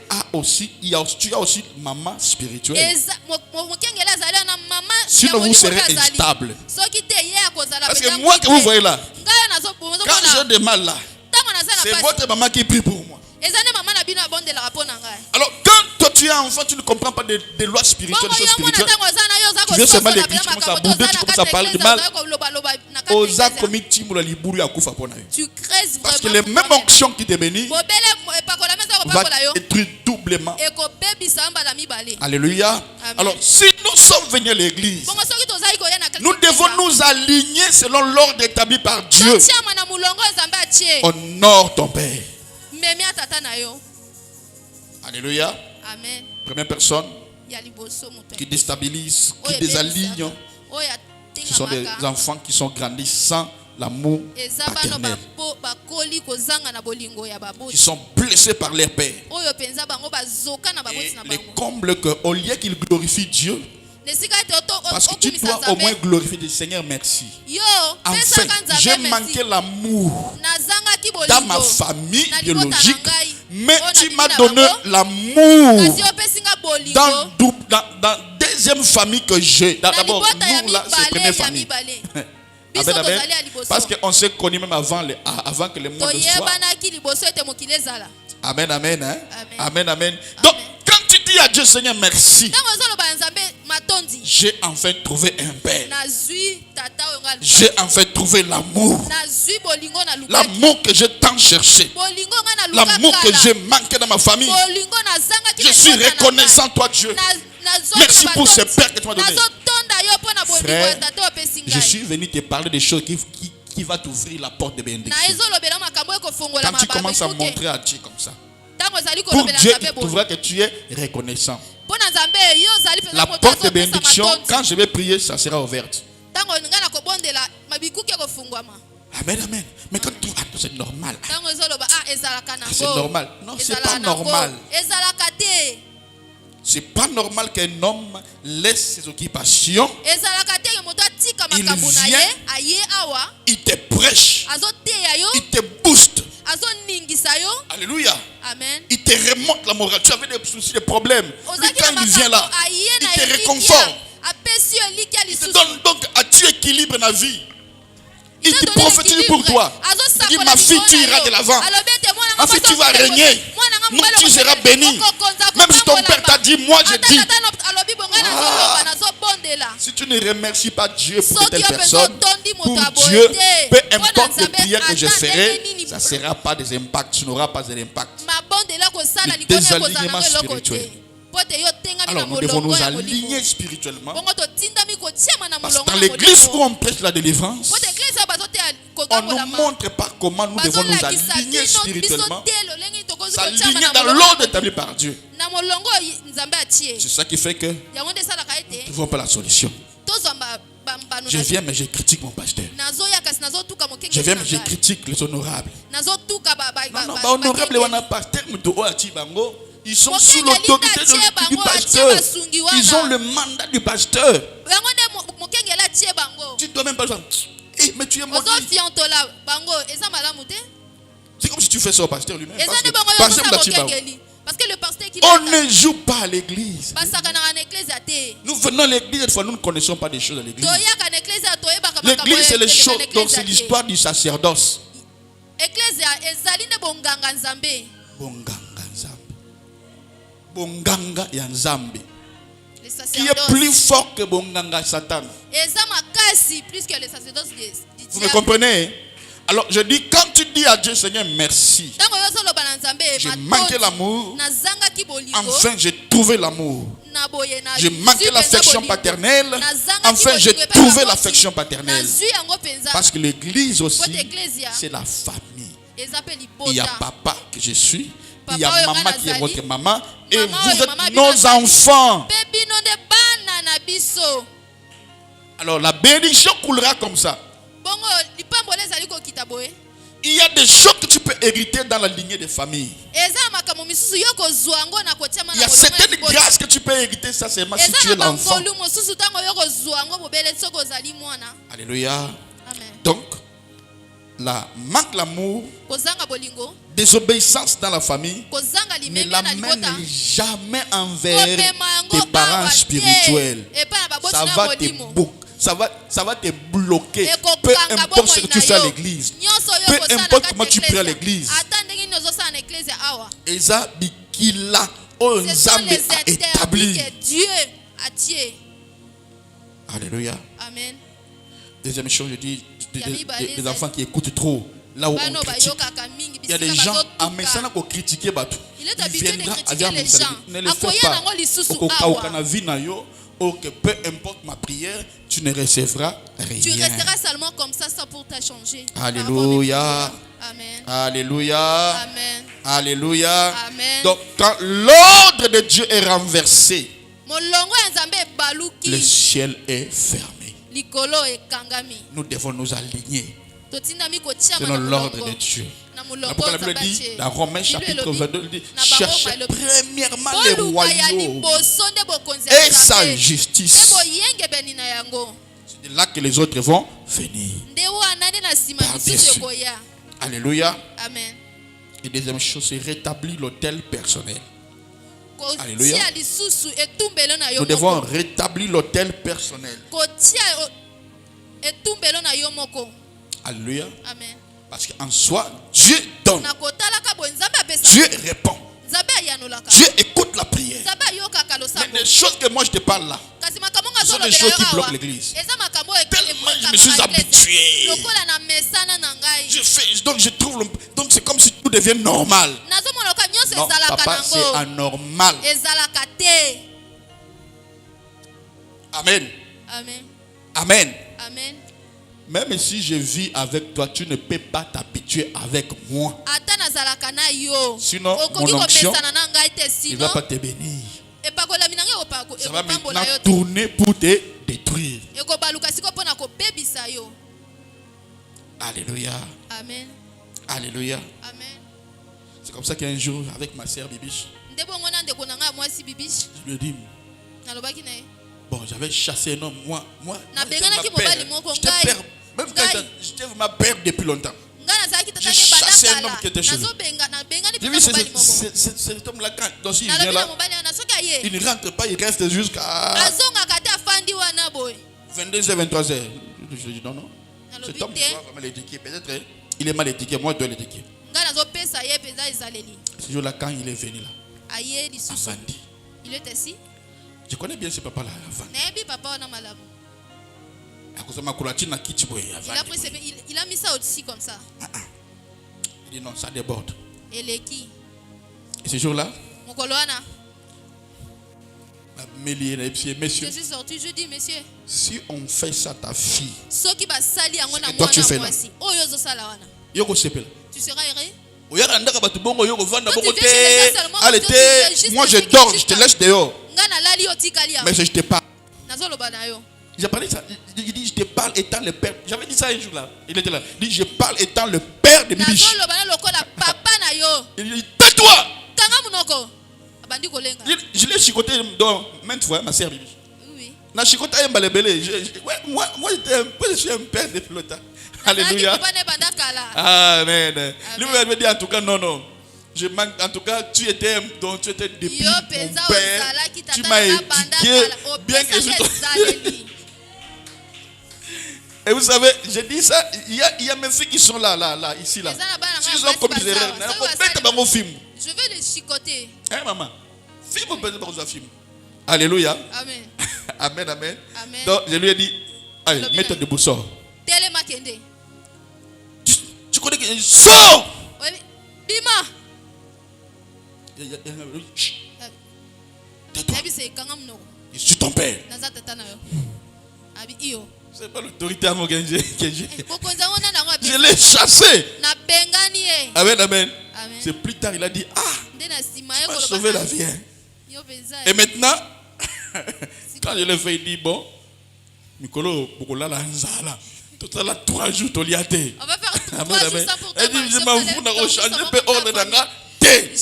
tu as aussi maman spirituelle. Sinon vous serez instable. Parce que moi que vous voyez là, quand j'ai des mal là, c'est votre maman qui prie pour moi. Alors quand toi tu es enfant, tu ne comprends pas des lois spirituelles, des choses spirituelles. Tu viens seulement à l'église, tu commences à bouder, tu commences à parler de mal. Parce que les mêmes onctions qui te bénissent vont être doublement. Alléluia. Alors si nous sommes venus à l'église, nous devons nous aligner selon l'ordre établi par Dieu. Honore ton Père. Alléluia. Amen. Première personne qui déstabilise, qui désaligne, ce sont des enfants qui sont grandis sans l'amour paternel, qui sont blessés par leur père. Et les combles qu'au lieu qu'ils glorifient Dieu, parce que tu dois au moins glorifier le Seigneur, merci. Enfin, j'ai manqué l'amour dans ma famille biologique, mais tu m'as donné l'amour dans deuxième famille que j'ai. D'abord, nous là, c'est la première famille. Amen, amen. Parce qu'on s'est connus même avant que le monde soit. Amen, amen. Hein? Amen, amen. Donc, quand tu dis à Dieu, Seigneur, merci, j'ai enfin trouvé un père. J'ai enfin trouvé l'amour. L'amour que j'ai tant cherché. L'amour que j'ai manqué dans ma famille. Je suis reconnaissant, toi, Dieu. Merci pour ce père que tu m'as donné. Frère, je suis venu te parler des choses qui va t'ouvrir la porte de bénédiction. Quand tu commences à montrer à Dieu comme ça, pour Dieu, il trouvera que tu es reconnaissant. La porte de bénédiction, quand je vais prier, ça sera ouverte. Amen, amen. Mais quand tu c'est normal. C'est normal. Non, c'est pas normal. C'est pas normal qu'un homme laisse ses occupations. Il vient, il te prêche, il te booste. Alléluia. Amen. Il te remonte la morale. Tu avais des soucis, des problèmes. Lui, quand il vient là, il te réconforte. Il te donne donc à tu équilibre la vie. Il te prophétise pour toi. Il dit, ma fille, tu iras de l'avant. Ma fille, tu vas régner. Non, tu seras béni. Même si ton père t'a dit, moi je dis. Si tu ne remercies pas Dieu pour de telles personnes, pour Dieu, peu importe les prières que je ferai, ça ne sera pas des impacts. Tu n'auras pas d'impact. Le désalignement spirituel. Alors nous devons nous aligner spirituellement. Parce que dans l'église où on prêche la délivrance, on ne nous montre pas comment nous devons nous aligner spirituellement. S'aligner dans l'ordre établi par Dieu. C'est ça qui fait que nous ne trouvons pas la solution. Je viens mais je critique mon pasteur. Je viens mais je critique les honorables. Non, honorables, on a pasteur, ils sont sous l'autorité du pasteur. Ils ont le mandat du pasteur. Tu dois même pas dire, mais tu es maudit. C'est comme si tu fais ça au pasteur lui-même. On ne joue pas à l'église. Nous venons à l'église, des fois nous ne connaissons pas des choses à l'église. L'église, c'est les choses, donc c'est l'histoire du sacerdoce. Bonganga ya Nzambe, qui est plus fort que Bonganga Satan. Vous me comprenez? Alors je dis, quand tu dis à Dieu, Seigneur, merci, j'ai manqué l'amour, enfin j'ai trouvé l'amour. J'ai manqué l'affection paternelle, enfin j'ai trouvé l'affection paternelle. Parce que l'église aussi, c'est la famille. Il y a papa que je suis. Il y a maman qui est votre maman. Et vous êtes nos enfants. Alors la bénédiction coulera comme ça. Il y a des choses que tu peux hériter dans la lignée des familles. Il y a certaines grâces que tu peux hériter, ça c'est si tu es l'enfant. Alléluia. Amen. Donc, la manque d'amour, désobéissance dans la famille ne l'amène jamais envers tes parents spirituels. Ça va te bloquer. Peu importe ce que tu fais à l'église. Peu importe comment tu pries à l'église. Eza bikila o nzambe a établi. Alléluia. Amen. Deuxième chose, je dis des enfants qui écoutent trop. Là où on critique. Il y a des gens à Messana qui critiquent Batou. Il viendra à dire ne le fais pas. Que peu importe ma prière, tu ne recevras rien. Tu resteras seulement comme ça pour t'a changer. Alléluia. Amen. Alléluia. Amen. Alléluia. Amen. Donc quand l'ordre de Dieu est renversé, le ciel est fermé. Nous devons nous aligner selon l'ordre de Dieu. Pourquoi la Bible dit dans Romains chapitre 22, il dit cherchez premièrement les royaumes et sa justice. C'est là que les autres vont venir. Par-dessus. Alléluia. Amen. Et deuxième chose, c'est rétablir l'autel personnel. Alléluia. Nous devons rétablir l'autel personnel. Alléluia. Amen. Parce qu'en soi, Dieu donne. Dieu répond. Dieu écoute la prière. Mais les choses que moi je te parle là, ce sont des choses qui bloquent l'église. Tellement je me suis habitué. Donc je trouve, donc c'est comme si tout devient normal. Non, papa, c'est anormal. Amen. Amen. Amen. Amen. Même si je vis avec toi, tu ne peux pas t'habituer avec moi. Sinon, mon onction ne va pas te bénir. Ça va maintenant tourner pour te détruire. Alléluia. Amen. Alléluia. Amen. C'est comme ça qu'un jour, avec ma sœur Bibiche, je lui ai dit, bon, j'avais chassé un homme. Moi, même quand j'étais ma père depuis longtemps. J'ai chassé un homme qui était chez lui. J'ai vu cet homme-là, quand il vient là, il ne rentre pas, il reste jusqu'à 22h, 23h. Je lui dis non. Cet homme doit vraiment l'éduquer. Peut-être il est mal éduqué, moi je dois l'éduquer. Ce jour-là, quand il est venu là, il était ici. Je connais bien ce papa-là avant. Il a mis ça aussi comme ça. Il dit non, ça déborde. Et ce jour-là, je suis sorti, je dis monsieur, si on fait ça à ta fille, toi tu fais là. Tu seras heureux. Moi je dors, je te laisse dehors. Mais je te parle. J'ai parlé ça. Il dit je te parle étant le père. J'avais dit ça un jour là. Il était là. Il dit je parle étant le père de Bibiche. Il dit tais-toi. Je l'ai chicoté maintes fois, ma sœur Bibiche. Oui. Moi je suis un père de flotta. Alléluia. Amen. Lui me dit en tout cas non. Je manque, en tout cas, tu étais depuis mon père. Tu m'as éduqué bien que je Et vous savez, je dis ça, il y a mes filles qui sont là, ici, là. Ils ont commis des erreurs. Je veux les chicoter. Hein, maman? Film. Alléluia. Amen. Amen, amen. Amen. Donc, je lui ai dit, allez, mets-toi debout, sors. Tu connais que sors! Bima! Tais-toi. Je suis ton père. C'est pas l'autorité à moi que j'ai. Je l'ai chassé. Amen, amen. C'est plus tard, il a dit, ah, tu m'as sauvé la vie. Et maintenant, quand je l'ai fait, il dit, bon, Mikolo, Bukola la Nzala. Tout ça là, 3 jours, tu l'as été. On va faire 3 jours sans pour toi. Elle dit, je m'en fous, je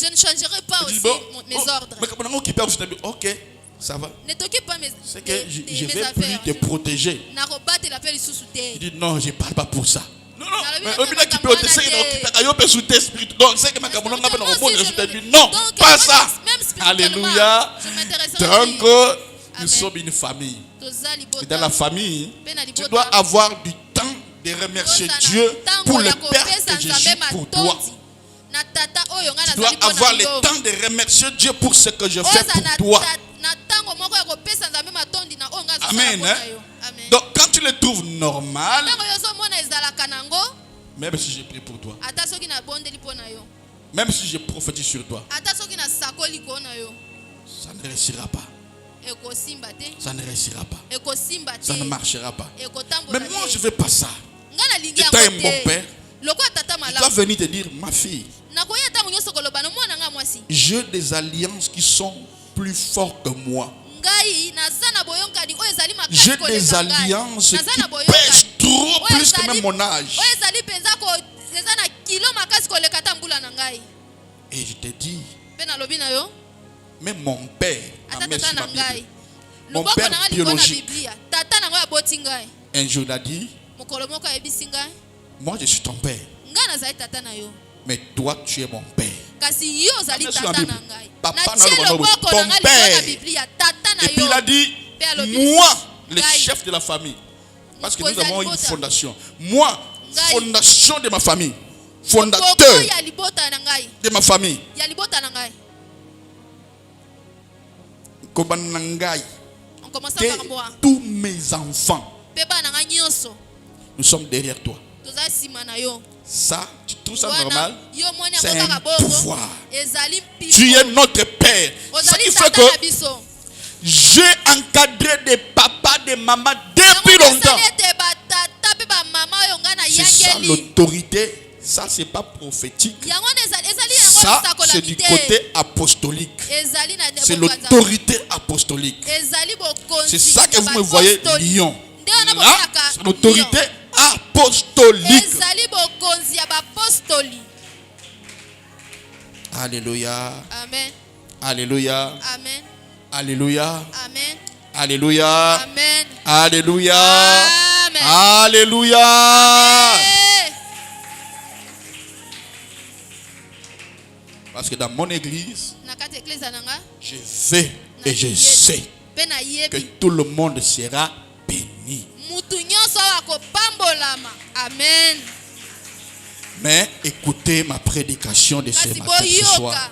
ne changerai pas aussi mes ordres. Ok, ça va. Ne t'occupe pas mes c'est que je vais plus te protéger. Il dit, non, je ne parle pas pour ça. Non, non, mais qui peut te non, pas ça. Alléluia. Donc, nous sommes une famille. Et dans la famille, tu dois avoir du temps de remercier Dieu pour le Père que je suis pour toi. Tu dois avoir le temps de remercier Dieu pour ce que je fais pour toi. Amen. Donc, quand tu le trouves normal, même si j'ai prié pour toi, même si je prophétise sur toi, ça ne réussira pas. Ça ne réussira pas. Ça ne marchera pas. Mais moi, je ne veux pas ça. Étant mon père, je dois venir te dire, ma fille, j'ai des alliances qui sont plus fortes que moi. J'ai des alliances qui pèsent trop plus que même mon âge. Et je te dis, même mon père, mon père biologique, un jour il a dit, moi je suis ton père, mais toi tu es mon père. Papa ton père. Et puis il a dit, moi, le chef de la famille, parce que nous avons une fondation. Moi, fondation de ma famille, fondateur de ma famille. Tous mes enfants, nous sommes derrière toi. Ça, tu trouves ça normal? C'est un pouvoir. Tu es notre père. Ce qui fait que j'ai encadré des papas, des mamans depuis longtemps. C'est ça l'autorité. Ça, c'est pas prophétique. Ça, c'est du côté apostolique. C'est l'autorité apostolique. C'est ça que vous me voyez, lion. Là, c'est l'autorité apostolique. Alléluia. Amen. Alléluia. Amen. Alléluia. Amen. Alléluia. Amen. Alléluia. Amen. Alléluia. Amen. Parce que dans mon église, je vais et je sais que tout le monde sera béni. Amen. Mais écoutez ma prédication de ce matin, ce soir.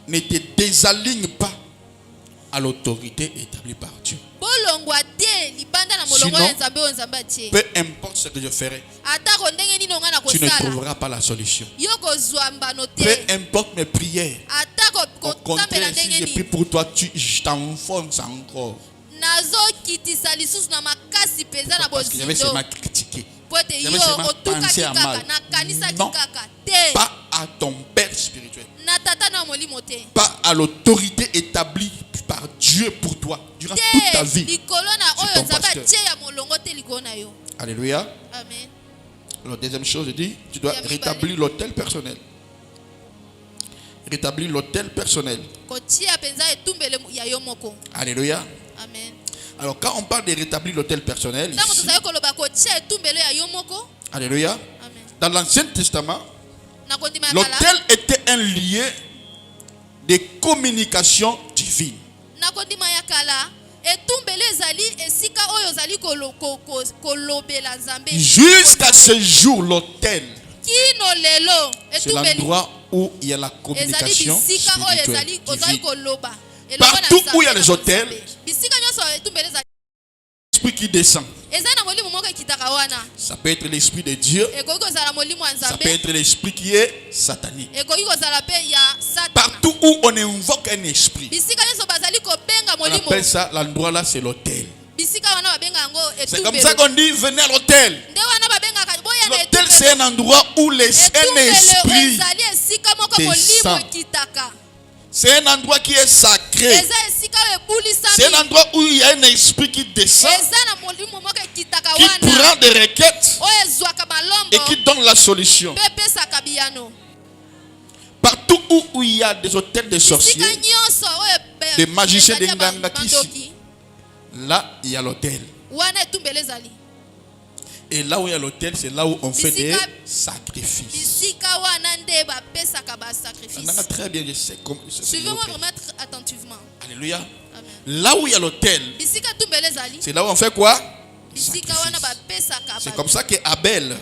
Ne te désaligne pas à l'autorité établie par Dieu. Sinon, peu importe ce que je ferai, tu ne trouveras pas la solution. Peu importe mes prières, au contraire, si j'ai pris pour toi, je t'enfonce encore. Parce que j'avais seulement critiqué. J'avais seulement pensé à mal. Non, pas à ton père spirituel. Pas à l'autorité établie par Dieu pour toi durant toute ta vie. C'est ton pasteur. Alléluia. Amen. Alors, deuxième chose, je dis, tu dois rétablir l'autel personnel. Rétablir l'autel personnel. Alléluia. Amen. Alors, quand on parle de rétablir l'autel personnel, ici, alléluia. Amen. Dans l'Ancien Testament, l'autel était un lieu de communication divine. Jusqu'à ce jour, l'autel, c'est l'endroit où il y a la communication spirituelle divine. Partout où il y a les autels, l'esprit qui descend. Ça peut être l'esprit de Dieu. Ça peut être l'esprit qui est satanique. Partout où on invoque un esprit, on appelle ça, l'endroit là, c'est l'autel. C'est comme ça qu'on dit venez à l'hôtel. L'hôtel, c'est un endroit où les Saint-Esprit descend. C'est un endroit qui est sacré. C'est un endroit où il y a un esprit qui descend, qui prend des requêtes et qui donne la solution. Partout où il y a des hôtels de sorciers, des magiciens, des ngangakis, là il y a l'hôtel. Et là où il y a l'hôtel, c'est là où on fait des sacrifices. Très bien, je sais comment. Suivez-moi vraiment attentivement. Alléluia. Amen. Là où il y a l'autel, c'est là où on fait quoi? C'est comme ça que Abel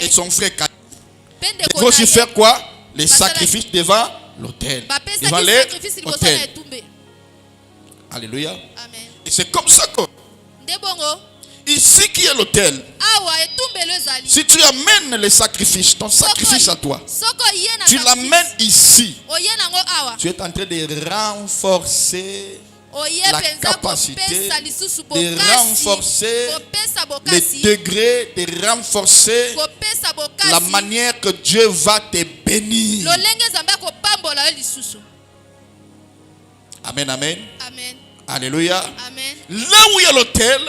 et son frère Caïn vont aussi faire quoi? Les sacrifices devant l'autel. Devant l'autel. Alléluia. Amen. Et c'est comme ça que ici qui est l'autel, si tu amènes les sacrifices, ton sacrifice à toi, tu l'amènes ici, tu es en train de renforcer la capacité, de renforcer les degrés, de renforcer la manière que Dieu va te bénir. Amen, amen. Amen. Alléluia. Amen. Là où il y a l'autel,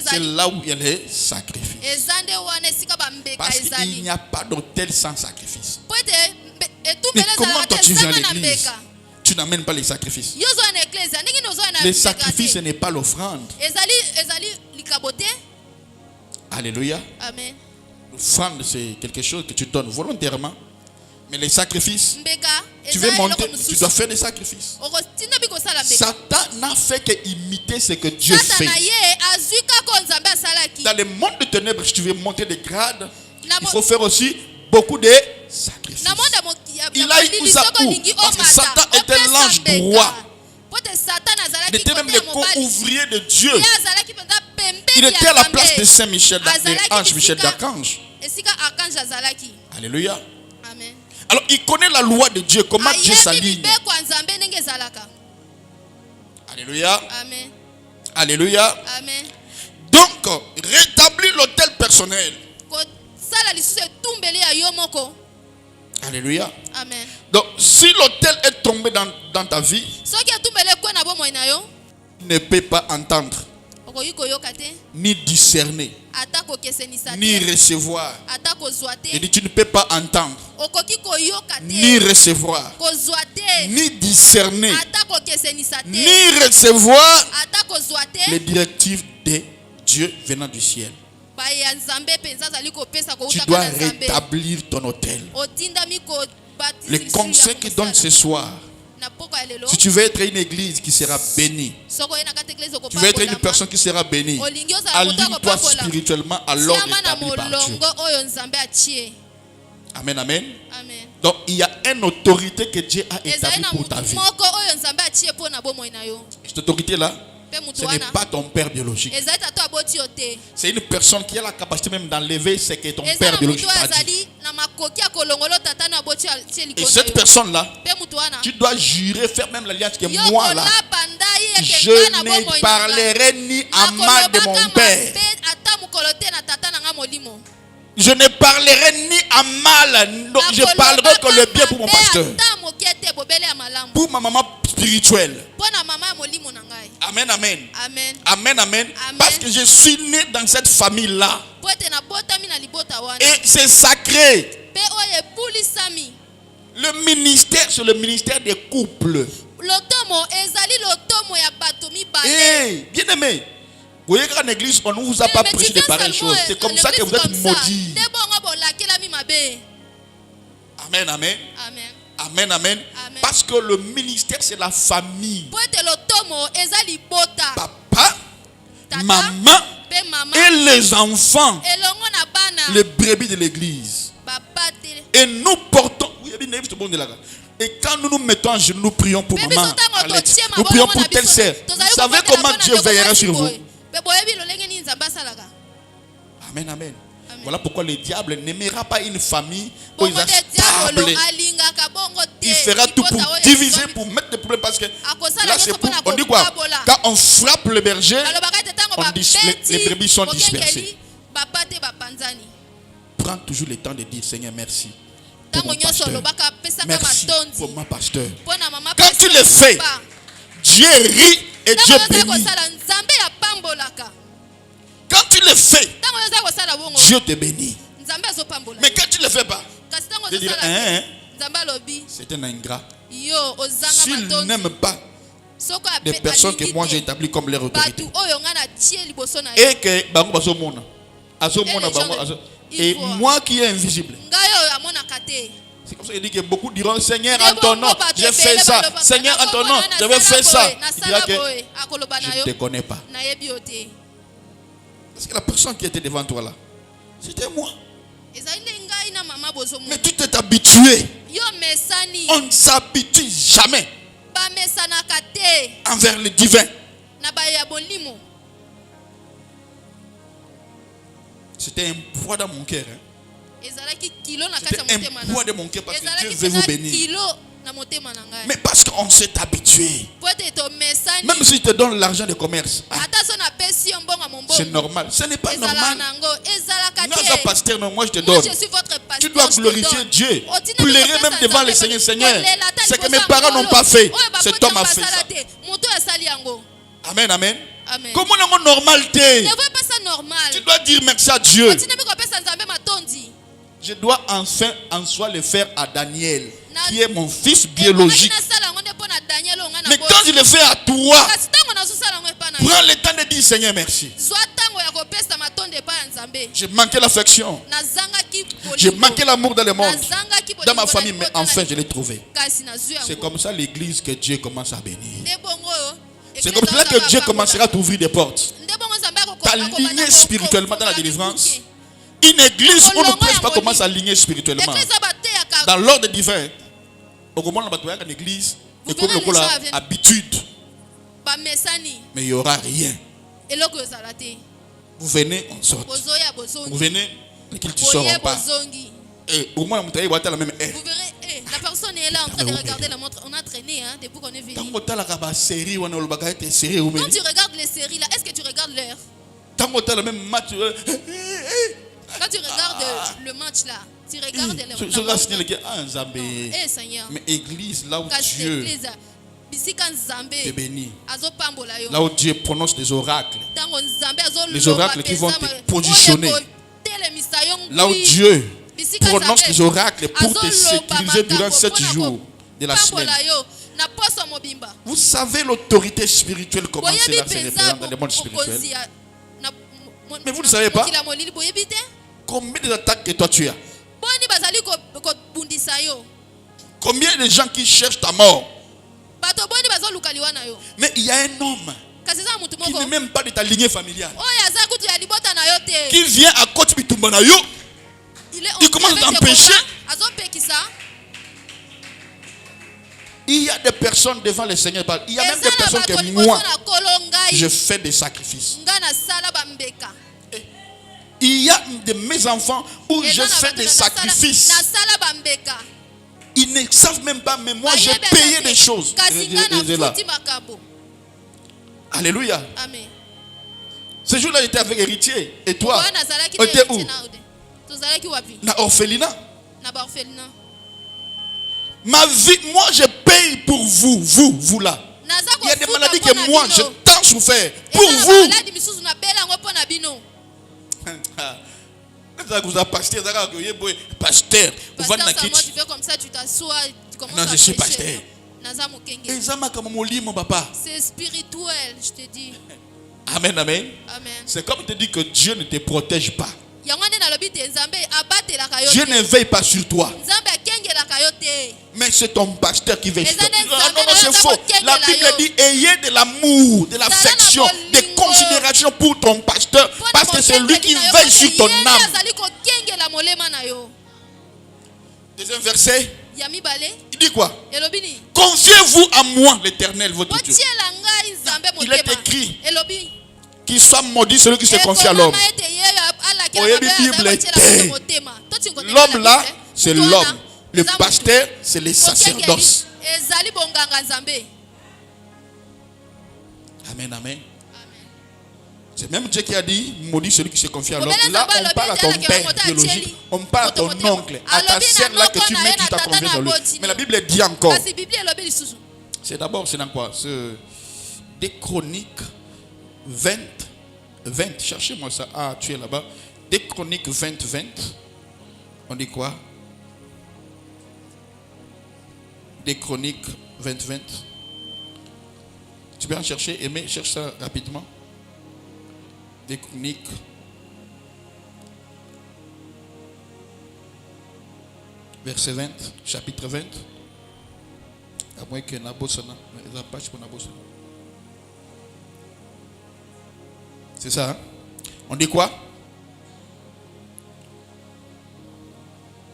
c'est là où il y a les sacrifices. Parce qu'il n'y a pas d'autel sans sacrifice. Mais comment toi tu viens à l'église? Tu n'amènes pas les sacrifices. Les sacrifices, ce n'est pas l'offrande. Alléluia. Amen. L'offrande, c'est quelque chose que tu donnes volontairement. Mais les sacrifices, tu veux monter, tu dois faire des sacrifices. Satan n'a fait qu'imiter ce que Dieu fait. Dans le monde de ténèbres, si tu veux monter des grades, il faut faire aussi beaucoup de sacrifices. Il a eu ça où? Parce que Satan était l'ange droit. Il était même le co-ouvrier de Dieu. Il était à la place de Saint Michel, l'ange Michel d'Archange. Alléluia. Amen. Alors il connaît la loi de Dieu, comment Dieu s'aligne. Alléluia. Amen. Alléluia. Amen. Donc, rétablir l'autel personnel. Alléluia. Amen. Donc, si l'autel est tombé dans ta vie, tu ne peux pas entendre, ni discerner, ni recevoir. Il dit, tu ne peux pas entendre, ni recevoir, ni discerner, ni recevoir les directives de Dieu venant du ciel. Tu dois rétablir ton autel. Le conseil qu'il donne ce soir, si tu veux être une église qui sera bénie, tu veux être une personne qui sera bénie, aligne-toi spirituellement à l'ordre établi par Dieu. Amen, amen. Donc il y a une autorité que Dieu a établie pour ta vie. Cette autorité-là, ce n'est pas ton père biologique. C'est une personne qui a la capacité même d'enlever ce que ton père biologique a dit. Et cette personne-là, tu dois jurer, faire même l'alliance que moi là, je ne parlerai ni à mal de mon père. Je ne parlerai ni à mal, donc je parlerai que le bien pour mon pasteur, pour ma maman spirituelle. Amen, amen. Amen. Amen, amen. Parce que je suis né dans cette famille-là. Et c'est sacré. Le ministère, c'est le ministère des couples. Hey, bien aimé. Vous voyez qu'en église, on ne vous a pas prêché de pareilles choses. C'est comme ça que vous êtes maudits. Amen, amen. Amen, amen. Parce que le ministère, c'est la famille. Papa, maman et les enfants, les brebis de l'église. Et nous portons. Et quand nous nous mettons en genoux, nous prions pour maman, nous prions pour telle sœur. Vous savez comment Dieu veillera sur vous? Amen, amen. Voilà pourquoi le diable n'aimera pas une famille où il est stable. Il fera tout pour diviser, pour mettre des problèmes. Parce que là, c'est pour. On dit quoi? Quand on frappe le berger, les brebis sont dispersées. Prends toujours le temps de dire Seigneur merci pour mon pasteur. Merci pour ma pasteur. Quand tu le fais, Dieu rit et Dieu bénit. Quand tu le fais, Dieu te bénit. Mais quand tu ne le fais pas, je dirais, c'est un ingrat. S'il n'aime pas des personnes que moi j'ai établies comme leur autorité, et que et moi qui est invisible, c'est comme ça qu'il dit que beaucoup diront Seigneur en ton nom, je fais ça. Seigneur en ton nom, je vais faire ça. Il dira que je ne te connais pas. Parce que la personne qui était devant toi là, c'était moi. Mais tu t'es habitué. On ne s'habitue jamais envers le divin. C'était un poids dans mon cœur. C'était un poids de mon cœur parce que Dieu veut vous bénir. Mais parce qu'on s'est habitué. Même si je te donne l'argent de commerce, c'est normal. Ce n'est pas normal. Moi, pasteur, non, moi je te donne. Tu dois glorifier Dieu. Pleurer même devant le Seigneur. Seigneur, ce que mes parents n'ont pas fait, cet homme a fait ça. Amen, amen. Comment on est normalité? Tu dois dire merci à Dieu. Je dois enfin en soi le faire à Daniel, qui est mon fils biologique. Mais quand je le fais à toi, prends le temps de dire Seigneur merci. J'ai manqué l'affection. J'ai manqué l'amour dans le monde, dans ma famille, mais enfin je l'ai trouvé. C'est comme ça l'église que Dieu commence à bénir. C'est comme ça que Dieu commencera à t'ouvrir des portes. T'aligner spirituellement dans la délivrance. Une église où on ne prêche pas comment s'aligner spirituellement. Dans l'ordre divin, au moment où on a une église, et comme on a habitude, mais il n'y aura rien. Vous venez, on sort. Vous venez, les cultes ne seront pas. Et au moins, vous avez la même air. Vous verrez, la personne est là en train de regarder la montre. On a traîné depuis qu'on est venu. Quand tu regardes les séries là, est-ce que tu regardes l'heure? Quand tu regardes le même match, quand tu regardes le match là, tu regardes le Seigneur. Mais église, là où Dieu te bénit, là où Dieu prononce des oracles, les oracles qui vont te positionner, là où Dieu prononce des oracles pour te sécuriser durant 7 jours de la semaine. Vous savez l'autorité spirituelle comment cela se représente dans le monde spirituel. Mais vous ne savez pas combien d'attaques que toi tu as. Combien de gens qui cherchent ta mort. Mais il y a un homme qui n'est même pas de ta lignée familiale, qui vient à côté de Tumbanayo. Il commence à t'empêcher. Il y a des personnes devant le Seigneur. Il y a même des personnes que moi, je fais des sacrifices. Il y a de mes enfants où je fais des sacrifices. Ils ne savent même pas, mais moi j'ai payé des choses. Alléluia. Amen. Ce jour-là, j'étais avec héritier. Et toi, tu étais où? Na orphelinat. Ma vie, moi je paye pour vous, vous là. Il y a des maladies que moi j'ai tant souffert pour vous. Pasteur, quand tu fais comme ça, tu t'assois, tu commences à je suis pasteur. C'est spirituel, je te dis. Amen, amen. Amen. C'est comme te dire que Dieu ne te protège pas. Dieu ne veille pas sur toi. Mais c'est ton pasteur qui veille sur toi. Non, c'est faux. La Bible dit ayez de l'amour, de l'affection, de considération pour ton pasteur, parce que c'est lui qui veille sur ton âme. Deuxième verset, il dit quoi? Confiez-vous à moi, l'Éternel, votre Dieu. Il est écrit qu'il soit maudit celui qui se confie à l'homme. L'homme là, c'est l'homme. Le pasteur, c'est les sacerdoces. Amen, amen. C'est même Dieu qui a dit, maudit celui qui se confie à l'homme. Là, on parle à ton père biologique, on parle à ton oncle, à ta sœur là que tu mets, tu t'as confié dans lui. Mais la Bible dit encore. C'est d'abord, c'est dans quoi? Des Chroniques 20. Cherchez-moi ça. Ah, tu es là-bas. Des Chroniques 20. On dit quoi? Des Chroniques 20. Tu peux en chercher, Aimé, cherche ça rapidement. Des Chroniques. Verset 20, chapitre 20. À moins que Nabosana, la page pour Nabosana. C'est ça, hein? On dit quoi?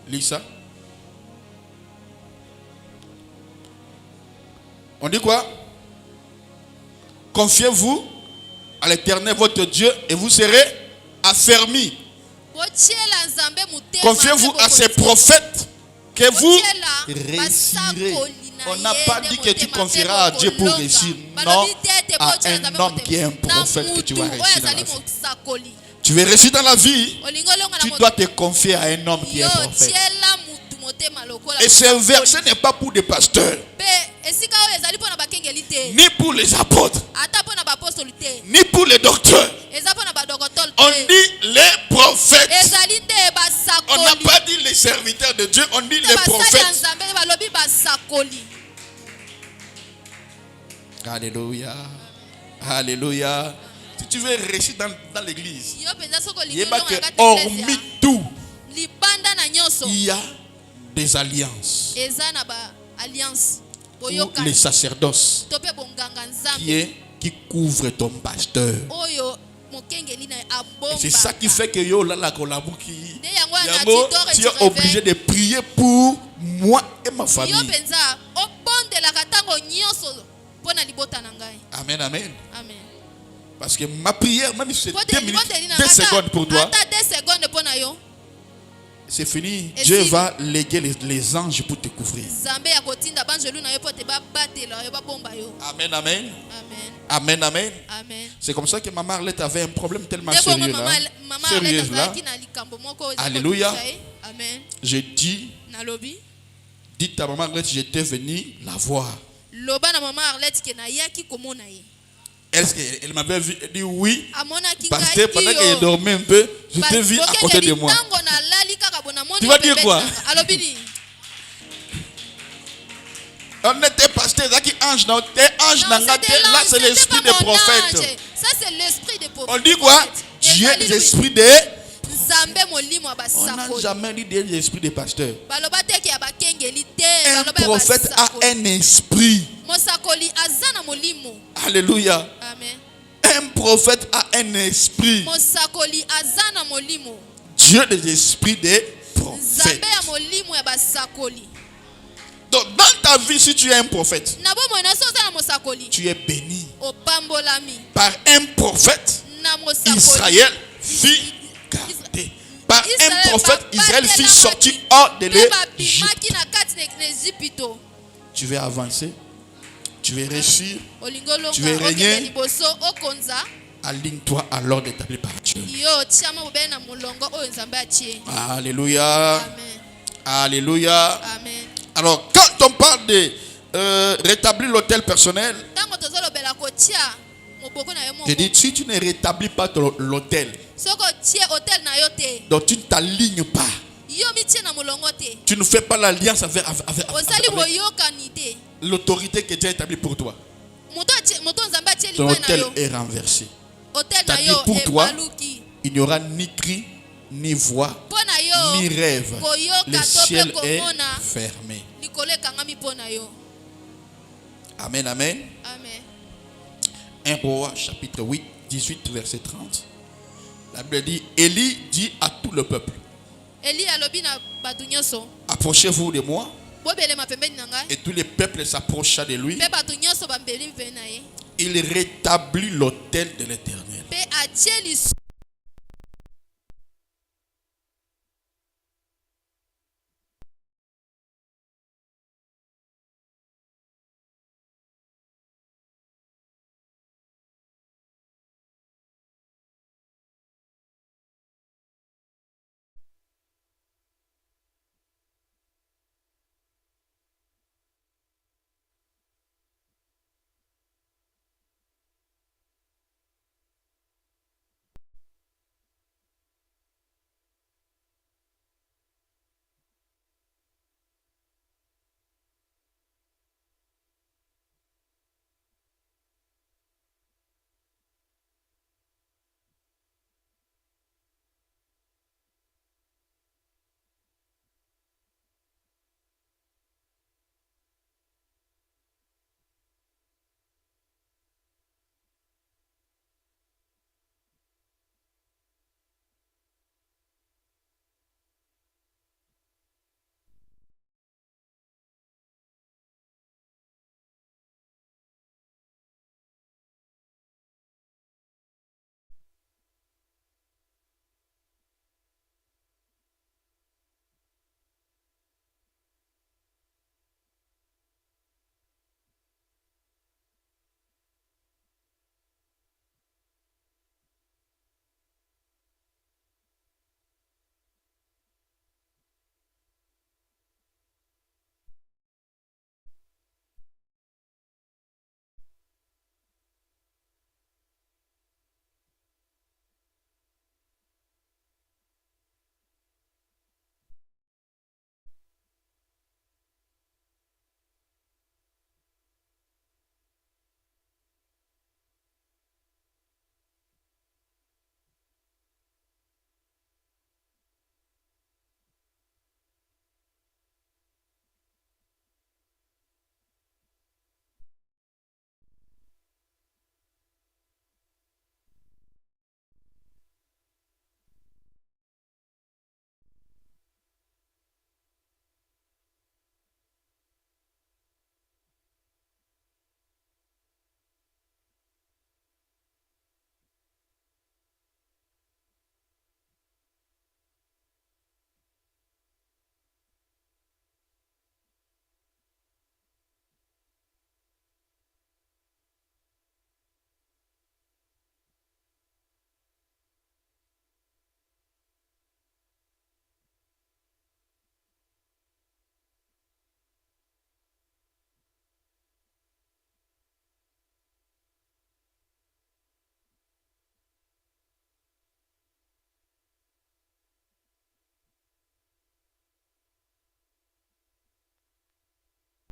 Lis ça. On dit quoi? Confiez-vous à l'Éternel votre Dieu et vous serez affermis. Confiez-vous à ses prophètes que vous réussirez. On n'a pas dit que tu confieras à Dieu pour réussir. Non, à un homme qui est un prophète que tu vas réussir dans la vie. Tu veux réussir dans la vie, tu dois te confier à un homme qui est prophète. Et ce verset n'est pas pour des pasteurs, ni pour les apôtres, ni pour les docteurs. On dit les prophètes. On n'a pas dit les serviteurs de Dieu, on dit les prophètes. Alléluia. Alléluia. Si tu veux réussir dans l'église, il n'y a pas que hormis tout, il y a des alliances. Ou les sacerdoces qui couvrent ton pasteur. C'est ça qui fait que yo là la kolabou qui tu es obligé de prier pour moi et ma famille. Amen, amen. Parce que ma prière, même si c'est 2 minutes, 2 secondes pour toi, c'est fini. Dieu va léguer les anges pour te couvrir. Amen, amen. Amen, amen. C'est comme ça que Maman Arlette avait un problème tellement sérieux là. Sérieux là. Alléluia. Je dis, dites à Maman Arlette, j'étais venu la voir. Est-ce qu'elle m'avait vu? Elle dit oui. Parce que pendant qu'elle dormait un peu, je t'ai vu à côté de moi. Tu vas dire quoi? On était pasteur, ange, là c'est l'esprit des prophètes. Ça c'est l'esprit des prophètes. On dit quoi? Dieu est l'esprit des. On n'a jamais dit des esprits des pasteurs. Un prophète a un esprit. Alléluia. Un prophète a un esprit. Dieu est l'esprit des prophètes. Donc dans ta vie, si tu es un prophète, tu es béni. Par un prophète, Israël fut gardé. Par un prophète, Israël fut sorti hors de l'Égypte. Tu veux avancer, tu veux réussir, tu veux régner. Aligne-toi à l'ordre établi par Dieu. Alléluia. Amen. Alléluia. Amen. Alors, quand on parle de rétablir l'autel personnel, je dis, si tu ne rétablis pas l'autel, donc tu ne t'alignes pas, tu ne fais pas l'alliance avec l'autorité que Dieu a établie pour toi, ton autel est renversé. C'est-à-dire pour toi, il n'y aura ni cri, ni voix, ni rêve. Le ciel est fermé. Amen, amen. 1 Roi, chapitre 8, 18, verset 30. La Bible dit, Élie dit à tout le peuple, approchez-vous de moi. Et tout le peuple s'approcha de lui. Il rétablit l'autel de l'Éternel.